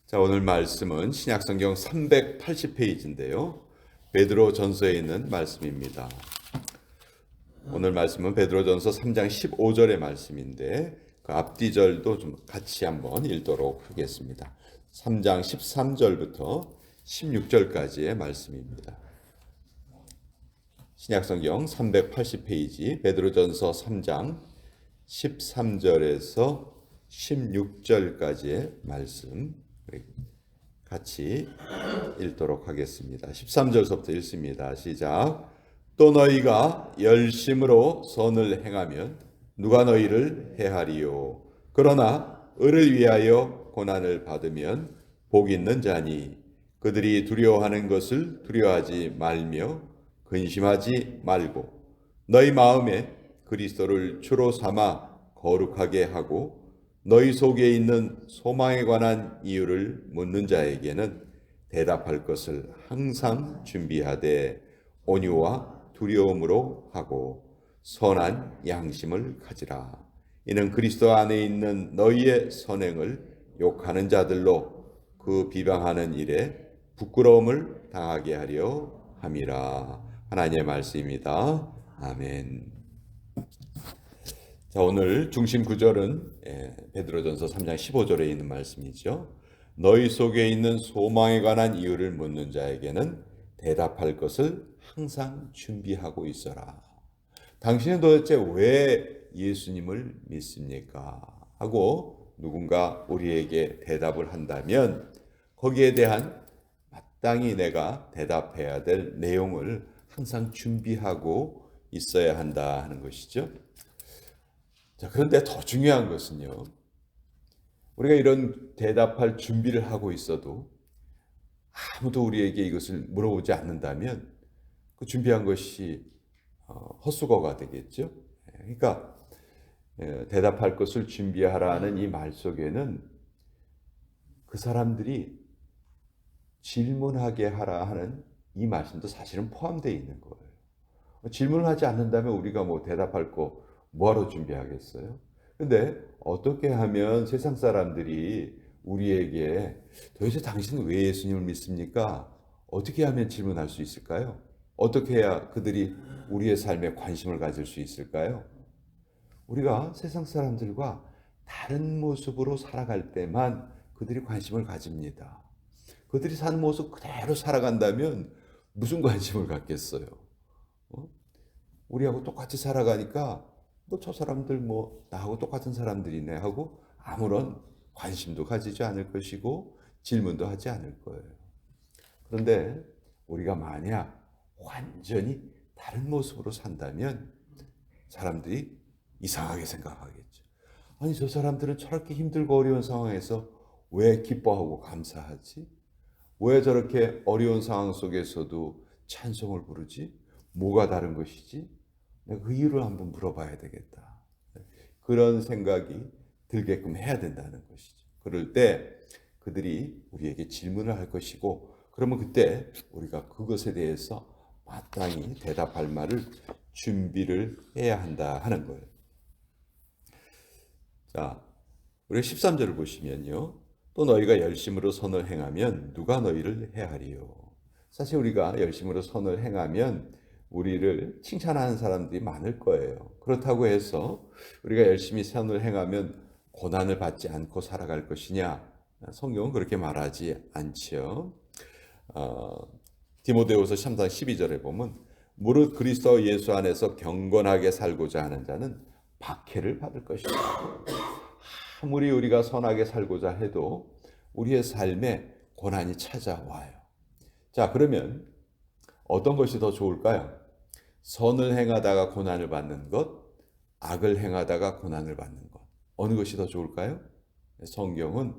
자, 오늘 말씀은 신약성경 380페이지인데요. 베드로 전서에 있는 말씀입니다. 오늘 말씀은 베드로 전서 3장 15절의 말씀인데 그 앞뒤절도 좀 같이 한번 읽도록 하겠습니다. 3장 13절부터 16절까지의 말씀입니다. 신약성경 380페이지 베드로 전서 3장 13절에서 16절까지의 말씀 같이 읽도록 하겠습니다. 13절부터 읽습니다. 시작. 또 너희가 열심으로 선을 행하면 누가 너희를 해하리요. 그러나 을을 위하여 고난을 받으면 복 있는 자니 그들이 두려워하는 것을 두려워하지 말며 근심하지 말고 너희 마음에 그리스도를 주로 삼아 거룩하게 하고 너희 속에 있는 소망에 관한 이유를 묻는 자에게는 대답할 것을 항상 준비하되 온유와 두려움으로 하고 선한 양심을 가지라. 이는 그리스도 안에 있는 너희의 선행을 욕하는 자들로 그 비방하는 일에 부끄러움을 당하게 하려 함이라. 하나님의 말씀입니다. 아멘. 자, 오늘 중심 구절은 베드로전서 3장 15절에 있는 말씀이죠. 너희 속에 있는 소망에 관한 이유를 묻는 자에게는 대답할 것을 항상 준비하고 있어라. 당신은 도대체 왜 예수님을 믿습니까? 하고 누군가 우리에게 대답을 한다면 거기에 대한 마땅히 내가 대답해야 될 내용을 항상 준비하고 있어야 한다 하는 것이죠. 자, 그런데 더 중요한 것은요, 우리가 이런 대답할 준비를 하고 있어도 아무도 우리에게 이것을 물어보지 않는다면 그 준비한 것이 헛수고가 되겠죠. 그러니까 대답할 것을 준비하라는 이 말 속에는 그 사람들이 질문하게 하라 하는 이 말씀도 사실은 포함되어 있는 거예요. 질문을 하지 않는다면 우리가 뭐 대답할 거 뭐하러 준비하겠어요? 근데 어떻게 하면 세상 사람들이 우리에게 도대체 당신은 왜 예수님을 믿습니까? 어떻게 하면 질문할 수 있을까요? 어떻게 해야 그들이 우리의 삶에 관심을 가질 수 있을까요? 우리가 세상 사람들과 다른 모습으로 살아갈 때만 그들이 관심을 가집니다. 그들이 사는 모습 그대로 살아간다면 무슨 관심을 갖겠어요? 우리하고 똑같이 살아가니까 뭐 저 사람들 뭐 나하고 똑같은 사람들이네 하고 아무런 관심도 가지지 않을 것이고 질문도 하지 않을 거예요. 그런데 우리가 만약 완전히 다른 모습으로 산다면 사람들이 이상하게 생각하겠죠. 아니 저 사람들은 저렇게 힘들고 어려운 상황에서 왜 기뻐하고 감사하지? 왜 저렇게 어려운 상황 속에서도 찬송을 부르지? 뭐가 다른 것이지? 내가 그 이유를 한번 물어봐야 되겠다. 그런 생각이 들게끔 해야 된다는 것이죠. 그럴 때 그들이 우리에게 질문을 할 것이고 그러면 그때 우리가 그것에 대해서 마땅히 대답할 말을 준비를 해야 한다 하는 거예요. 자, 우리 13절을 보시면요. 또 너희가 열심으로 선을 행하면 누가 너희를 해하리요. 사실 우리가 열심으로 선을 행하면 우리를 칭찬하는 사람들이 많을 거예요. 그렇다고 해서 우리가 열심히 선을 행하면 고난을 받지 않고 살아갈 것이냐? 성경은 그렇게 말하지 않지요. 디모데후서 3장 12절에 보면 무릇 그리스도 예수 안에서 경건하게 살고자 하는 자는 박해를 받을 것이다. 아무리 우리가 선하게 살고자 해도 우리의 삶에 고난이 찾아와요. 자, 그러면 어떤 것이 더 좋을까요? 선을 행하다가 고난을 받는 것, 악을 행하다가 고난을 받는 것. 어느 것이 더 좋을까요? 성경은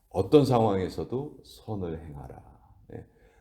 어떤 상황에서도 선을 행하라.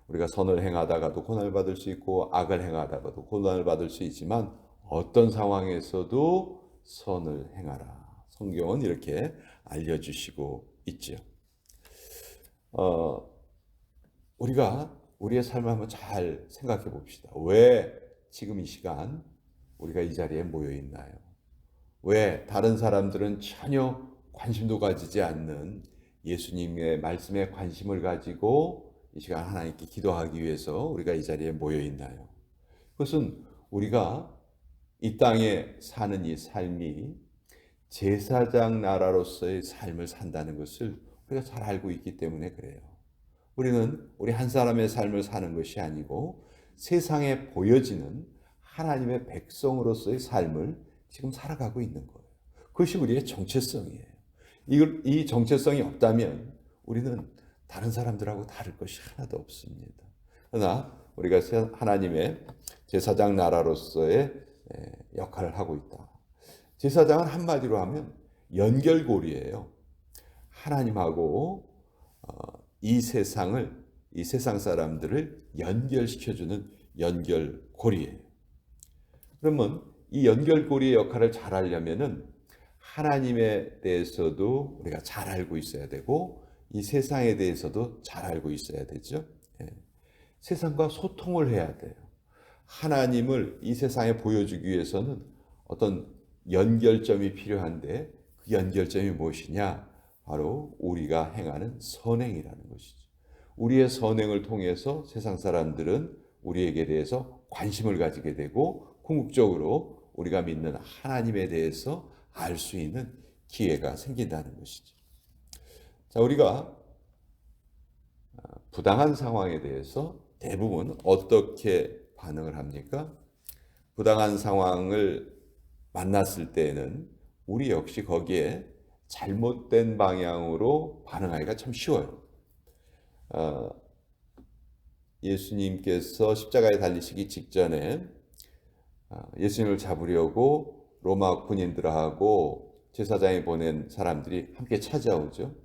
우리가 선을 행하다가도 고난을 받을 수 있고 악을 행하다가도 고난을 받을 수 있지만 어떤 상황에서도 선을 행하라. 성경은 이렇게 알려주시고 있죠. 우리가 우리의 삶을 한번 잘 생각해 봅시다. 왜 지금 이 시간 우리가 이 자리에 모여 있나요? 왜 다른 사람들은 전혀 관심도 가지지 않는 예수님의 말씀에 관심을 가지고 이 시간 하나님께 기도하기 위해서 우리가 이 자리에 모여 있나요? 그것은 우리가 이 땅에 사는 이 삶이 제사장 나라로서의 삶을 산다는 것을 우리가 잘 알고 있기 때문에 그래요. 우리는 우리 한 사람의 삶을 사는 것이 아니고 세상에 보여지는 하나님의 백성으로서의 삶을 지금 살아가고 있는 거예요. 그것이 우리의 정체성이에요. 이 정체성이 없다면 우리는 다른 사람들하고 다를 것이 하나도 없습니다. 그러나 우리가 하나님의 제사장 나라로서의 역할을 하고 있다. 제사장은 한마디로 하면 연결고리예요. 하나님하고 이 세상 사람들을 연결시켜주는 연결고리예요. 그러면 이 연결고리의 역할을 잘 하려면은 하나님에 대해서도 우리가 잘 알고 있어야 되고 이 세상에 대해서도 잘 알고 있어야 되죠. 세상과 소통을 해야 돼요. 하나님을 이 세상에 보여주기 위해서는 어떤 연결점이 필요한데 그 연결점이 무엇이냐? 바로 우리가 행하는 선행이라는 것이죠. 우리의 선행을 통해서 세상 사람들은 우리에게 대해서 관심을 가지게 되고 궁극적으로 우리가 믿는 하나님에 대해서 알 수 있는 기회가 생긴다는 것이죠. 자, 우리가 부당한 상황에 대해서 대부분 어떻게 반응을 합니까? 부당한 상황을 만났을 때에는 우리 역시 거기에 잘못된 방향으로 반응하기가 참 쉬워요. 예수님께서 십자가에 달리시기 직전에 예수님을 잡으려고 로마 군인들하고 제사장이 보낸 사람들이 함께 찾아오죠.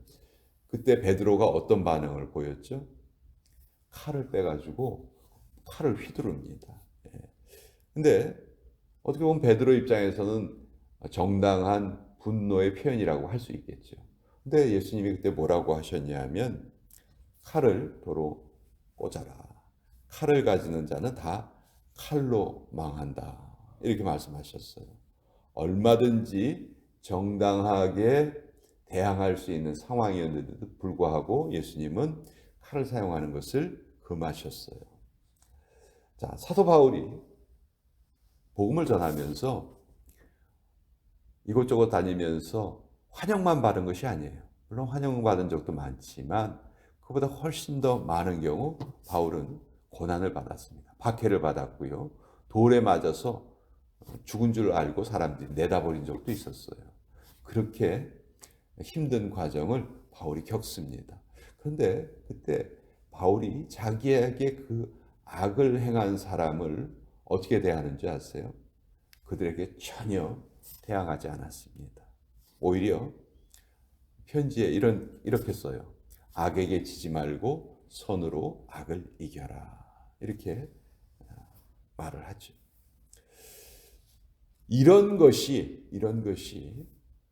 그때 베드로가 어떤 반응을 보였죠? 칼을 빼가지고 칼을 휘두릅니다. 근데 어떻게 보면 베드로 입장에서는 정당한 분노의 표현이라고 할 수 있겠죠. 근데 예수님이 그때 뭐라고 하셨냐면 칼을 도로 꽂아라. 칼을 가지는 자는 다 칼로 망한다. 이렇게 말씀하셨어요. 얼마든지 정당하게 대항할 수 있는 상황이었는데도 불구하고 예수님은 칼을 사용하는 것을 금하셨어요. 자, 사도 바울이 복음을 전하면서 이곳저곳 다니면서 환영만 받은 것이 아니에요. 물론 환영받은 적도 많지만 그보다 훨씬 더 많은 경우 바울은 고난을 받았습니다. 박해를 받았고요. 돌에 맞아서 죽은 줄 알고 사람들이 내다버린 적도 있었어요. 그렇게 힘든 과정을 바울이 겪습니다. 그런데 그때 바울이 자기에게 그 악을 행한 사람을 어떻게 대하는지 아세요? 그들에게 전혀 대항하지 않았습니다. 오히려 편지에 이렇게 써요. 악에게 지지 말고 선으로 악을 이겨라. 이렇게 말을 하죠. 이런 것이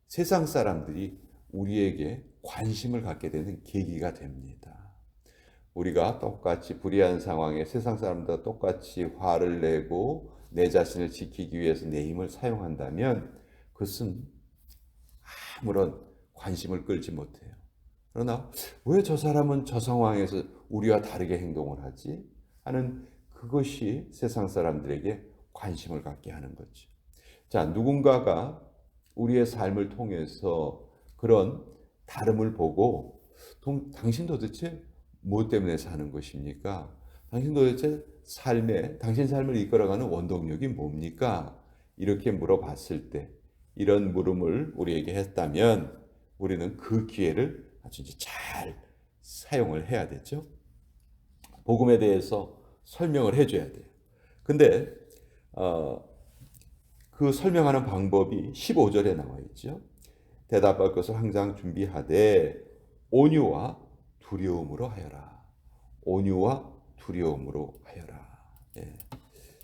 세상 사람들이 우리에게 관심을 갖게 되는 계기가 됩니다. 우리가 똑같이 불의한 상황에 세상 사람들과 똑같이 화를 내고 내 자신을 지키기 위해서 내 힘을 사용한다면 그것은 아무런 관심을 끌지 못해요. 그러나 왜 저 사람은 저 상황에서 우리와 다르게 행동을 하지? 하는 그것이 세상 사람들에게 관심을 갖게 하는 거죠. 자, 누군가가 우리의 삶을 통해서 그런 다름을 보고 당신 도대체 무엇 때문에 사는 것입니까? 당신 도대체 당신 삶을 이끌어가는 원동력이 뭡니까? 이렇게 물어봤을 때 이런 물음을 우리에게 했다면 우리는 그 기회를 아주 잘 사용을 해야 되죠. 복음에 대해서 설명을 해줘야 돼요. 근데 그 설명하는 방법이 15절에 나와 있죠. 대답할 것을 항상 준비하되 온유와 두려움으로 하여라. 온유와 두려움으로 하여라. 예.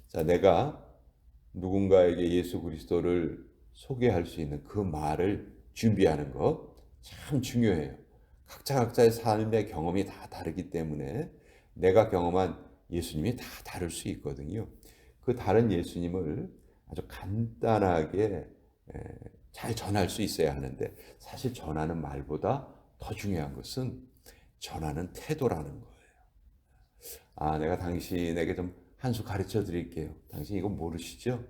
자, 내가 누군가에게 예수 그리스도를 소개할 수 있는 그 말을 준비하는 것 참 중요해요. 각자의 삶의 경험이 다 다르기 때문에 내가 경험한 예수님이 다 다를 수 있거든요. 그 다른 예수님을 아주 간단하게 잘 전할 수 있어야 하는데 사실 전하는 말보다 더 중요한 것은 전하는 태도라는 거예요. 내가 당신에게 좀 한 수 가르쳐 드릴게요. 당신 이거 모르시죠?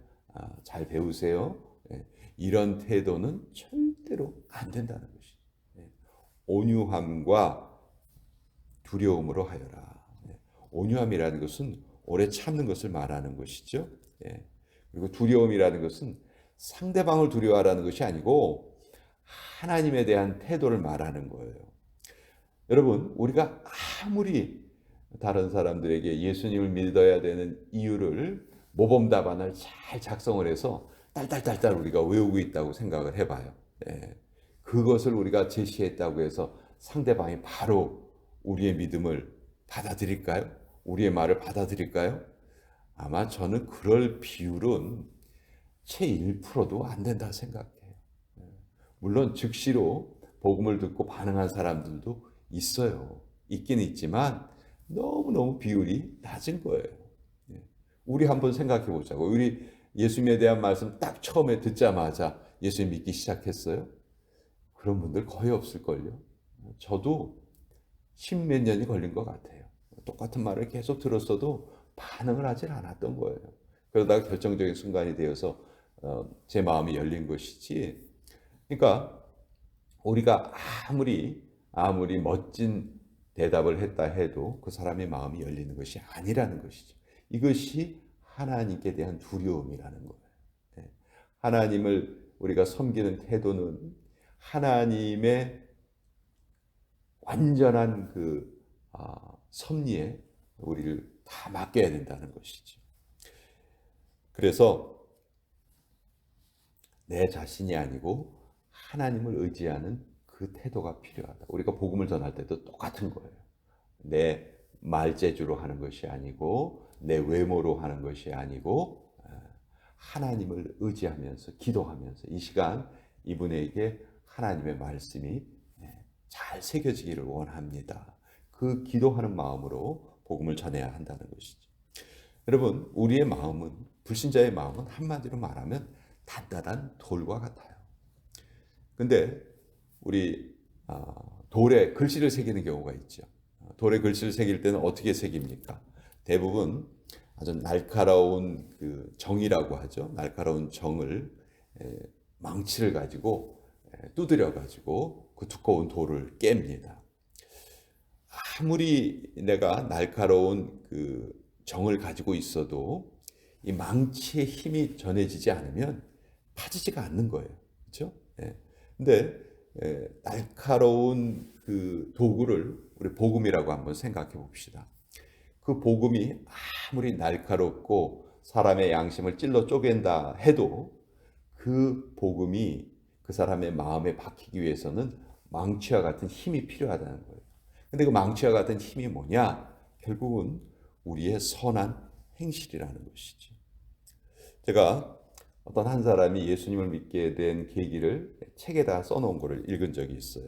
잘 배우세요. 예, 이런 태도는 절대로 안 된다는 것이죠. 예, 온유함과 두려움으로 하여라. 예, 온유함이라는 것은 오래 참는 것을 말하는 것이죠. 예, 그리고 두려움이라는 것은 상대방을 두려워하라는 것이 아니고 하나님에 대한 태도를 말하는 거예요. 여러분, 우리가 아무리 다른 사람들에게 예수님을 믿어야 되는 이유를 모범 답안을 잘 작성을 해서 딸딸딸딸 우리가 외우고 있다고 생각을 해봐요. 예. 그것을 우리가 제시했다고 해서 상대방이 바로 우리의 믿음을 받아들일까요? 우리의 말을 받아들일까요? 아마 저는 그럴 비율은 채 1%도 안 된다 생각해요. 물론 즉시로 복음을 듣고 반응한 사람들도 있어요. 있긴 있지만 너무너무 비율이 낮은 거예요. 우리 한번 생각해 보자고. 우리 예수님에 대한 말씀 딱 처음에 듣자마자 예수님 믿기 시작했어요? 그런 분들 거의 없을걸요. 저도 십몇 년이 걸린 것 같아요. 똑같은 말을 계속 들었어도 반응을 하질 않았던 거예요. 그러다가 결정적인 순간이 되어서 제 마음이 열린 것이지. 그러니까 우리가 아무리 멋진 대답을 했다 해도 그 사람의 마음이 열리는 것이 아니라는 것이죠. 이것이 하나님께 대한 두려움이라는 거예요. 예. 하나님을 우리가 섬기는 태도는 하나님의 완전한 섭리에 우리를 다 맡겨야 된다는 것이죠. 그래서 내 자신이 아니고 하나님을 의지하는 그 태도가 필요하다. 우리가 복음을 전할 때도 똑같은 거예요. 내 말재주로 하는 것이 아니고 내 외모로 하는 것이 아니고 하나님을 의지하면서 기도하면서 이 시간 이분에게 하나님의 말씀이 잘 새겨지기를 원합니다. 그 기도하는 마음으로 복음을 전해야 한다는 것이죠. 여러분, 우리의 마음은, 불신자의 마음은 한마디로 말하면 단단한 돌과 같아요. 근데 우리 돌에 글씨를 새기는 경우가 있죠. 돌에 글씨를 새길 때는 어떻게 새깁니까? 대부분 아주 날카로운 그 정이라고 하죠. 날카로운 정을 망치를 가지고 두드려 가지고 그 두꺼운 돌을 깹니다. 아무리 내가 날카로운 그 정을 가지고 있어도 이 망치의 힘이 전해지지 않으면 파지지가 않는 거예요. 그렇죠? 근데 날카로운 그 도구를 우리 복음이라고 한번 생각해 봅시다. 그 복음이 아무리 날카롭고 사람의 양심을 찔러 쪼갠다 해도 그 복음이 그 사람의 마음에 박히기 위해서는 망치와 같은 힘이 필요하다는 거예요. 근데 그 망치와 같은 힘이 뭐냐? 결국은 우리의 선한 행실이라는 것이죠. 제가 어떤 한 사람이 예수님을 믿게 된 계기를 책에다 써놓은 것을 읽은 적이 있어요.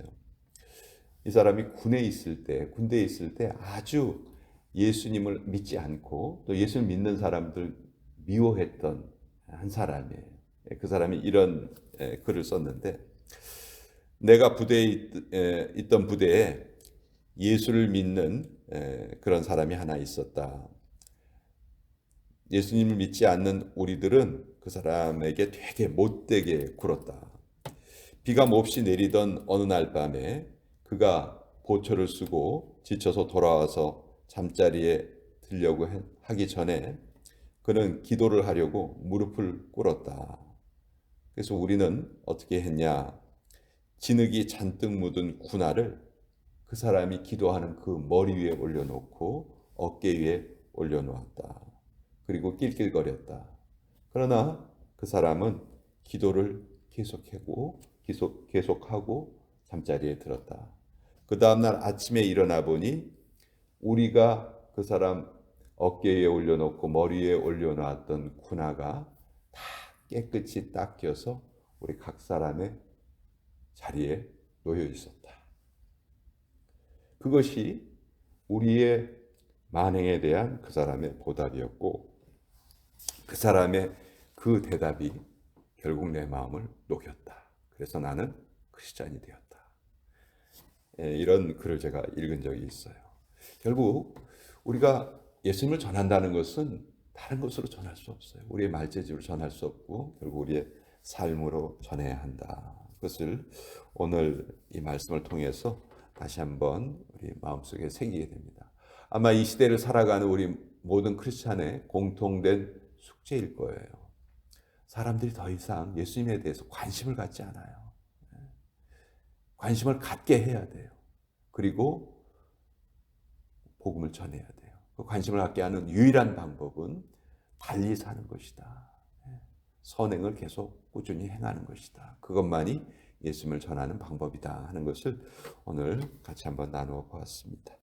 이 사람이 군대에 있을 때 아주 예수님을 믿지 않고 또 예수를 믿는 사람들 미워했던 한 사람이에요. 그 사람이 이런 글을 썼는데, 내가 부대에 있던 부대에 예수를 믿는 그런 사람이 하나 있었다. 예수님을 믿지 않는 우리들은 그 사람에게 되게 못되게 굴었다. 비가 몹시 내리던 어느 날 밤에 그가 보초를 쓰고 지쳐서 돌아와서 잠자리에 들려고 하기 전에 그는 기도를 하려고 무릎을 꿇었다. 그래서 우리는 어떻게 했냐? 진흙이 잔뜩 묻은 군화를 그 사람이 기도하는 그 머리 위에 올려놓고 어깨 위에 올려놓았다. 그리고 낄낄거렸다. 그러나 그 사람은 기도를 계속하고 잠자리에 들었다. 그 다음날 아침에 일어나 보니 우리가 그 사람 어깨에 올려놓고 머리에 올려놓았던 군화가 다 깨끗이 닦여서 우리 각 사람의 자리에 놓여 있었다. 그것이 우리의 만행에 대한 그 사람의 보답이었고, 그 사람의 그 대답이 결국 내 마음을 녹였다. 그래서 나는 크리스찬이 되었다. 이런 글을 제가 읽은 적이 있어요. 결국 우리가 예수님을 전한다는 것은 다른 것으로 전할 수 없어요. 우리의 말재주로 전할 수 없고 결국 우리의 삶으로 전해야 한다. 그것을 오늘 이 말씀을 통해서 다시 한번 우리 마음속에 새기게 됩니다. 아마 이 시대를 살아가는 우리 모든 크리스찬의 공통된 숙제일 거예요. 사람들이 더 이상 예수님에 대해서 관심을 갖지 않아요. 관심을 갖게 해야 돼요. 그리고 복음을 전해야 돼요. 그 관심을 갖게 하는 유일한 방법은 달리 사는 것이다. 선행을 계속 꾸준히 행하는 것이다. 그것만이 예수님을 전하는 방법이다 하는 것을 오늘 같이 한번 나누어 보았습니다.